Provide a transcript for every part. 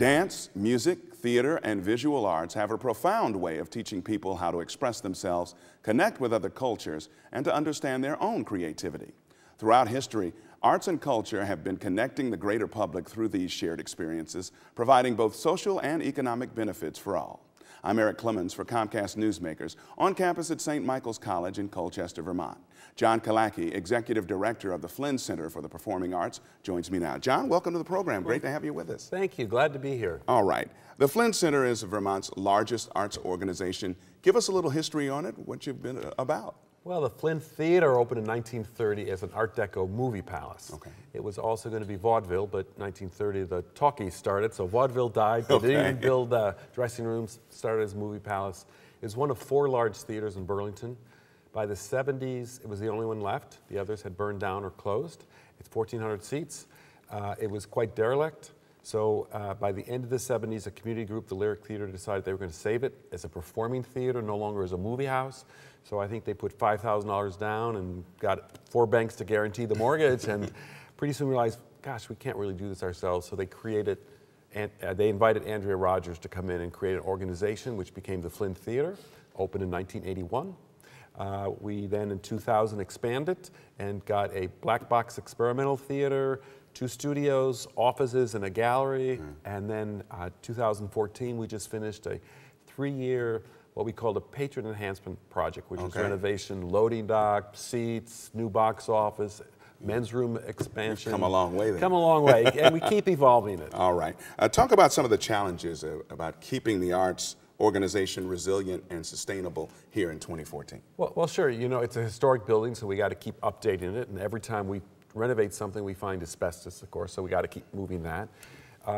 Dance, music, theater, and visual arts have a profound way of teaching people how to express themselves, connect with other cultures, and to understand their own creativity. Throughout history, arts and culture have been connecting the greater public through these shared experiences, providing both social and economic benefits for all. I'm Eric Clemens for Comcast Newsmakers on campus at St. Michael's College in Colchester, Vermont. John Killacky, Executive Director of the Flynn Center for the Performing Arts, joins me now. John, welcome to the program. Great to have you with us. Thank you. Glad to be here. All right. The Flynn Center is Vermont's largest arts organization. Give us a little history on it, what you've been about. Well, the Flynn Theater opened in 1930 as an Art Deco movie palace. Okay. It was also going to be vaudeville, but 1930 the talkies started, so vaudeville died. They didn't even build dressing rooms, started as a movie palace. It was one of 4 large theaters in Burlington. By the 70s, it was the only one left. The others had burned down or closed. It's 1,400 seats. It was quite derelict. So by the end of the 70s, a community group, the Lyric Theater, decided they were going to save it as a performing theater, no longer as a movie house. So I think they put $5,000 down and got 4 banks to guarantee the mortgage, and pretty soon realized, gosh, we can't really do this ourselves. So they created, and they invited Andrea Rogers to come in and create an organization which became the Flynn Theater, opened in 1981. We then in 2000 expanded and got a black box experimental theater, 2 studios, offices, and a gallery. And then 2014, we just finished a 3-year, what we called a patron enhancement project, which was renovation, loading dock, seats, new box office, men's room expansion. Come a long way then. Come a long way, and we keep evolving it. All right. Talk about some of the challenges about keeping the arts organization resilient and sustainable here in 2014. Well, sure. You know, it's a historic building, so we got to keep updating it, and every time we renovate something, we find asbestos, of course, so we got to keep moving that.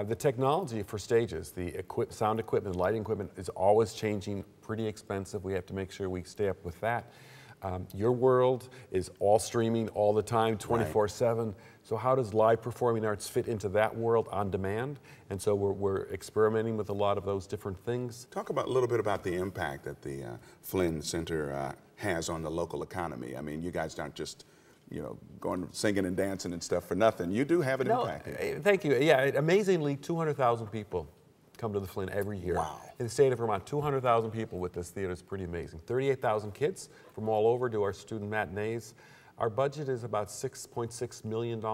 The technology for stages, the sound equipment, lighting equipment is always changing, pretty expensive. We have to make sure we stay up with that. Your world is all streaming all the time, 24/7. So how does live performing arts fit into that world on demand? And so we're experimenting with a lot of those different things. Talk about a little bit about the impact that the Flynn Center has on the local economy. I mean, you guys aren't just going singing and dancing and stuff for nothing. You do have an impact. Thank you. Yeah, amazingly, 200,000 people come to the Flynn every year. Wow. In the state of Vermont, 200,000 people with this theater is pretty amazing. 38,000 kids from all over do our student matinees. Our budget is about $6.6 million.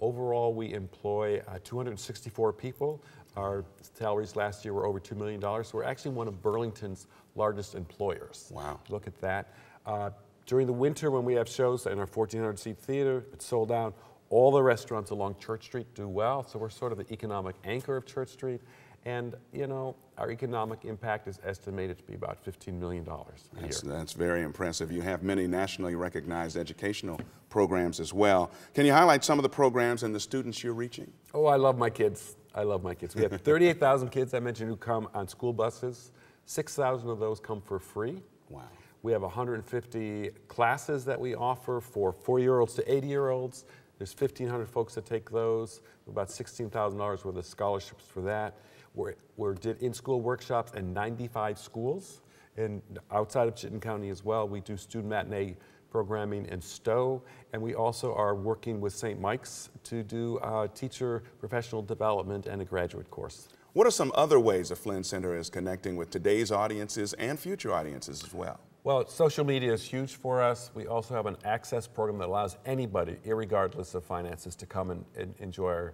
Overall, we employ 264 people. Our salaries last year were over $2 million. So we're actually one of Burlington's largest employers. Wow. Look at that. During the winter, when we have shows in our 1,400-seat theater, it's sold out. All the restaurants along Church Street do well, so we're sort of the economic anchor of Church Street. And, our economic impact is estimated to be about $15 million a year. That's very impressive. You have many nationally recognized educational programs as well. Can you highlight some of the programs and the students you're reaching? Oh, I love my kids. I love my kids. We have 38,000 kids, I mentioned, who come on school buses. 6,000 of those come for free. Wow. We have 150 classes that we offer for 4-year-olds to 80-year-olds. There's 1,500 folks that take those, about $16,000 worth of scholarships for that. We're did in-school workshops in 95 schools, and outside of Chittenden County as well. We do student matinee programming in Stowe, and we also are working with St. Mike's to do teacher professional development and a graduate course. What are some other ways the Flynn Center is connecting with today's audiences and future audiences as well? Well, social media is huge for us. We also have an access program that allows anybody, irregardless of finances, to come and enjoy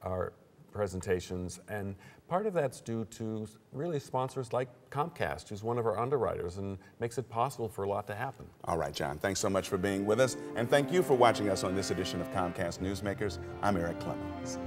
our presentations. And part of that's due to really sponsors like Comcast, who's one of our underwriters, and makes it possible for a lot to happen. All right, John, thanks so much for being with us. And thank you for watching us on this edition of Comcast Newsmakers. I'm Eric Clemens.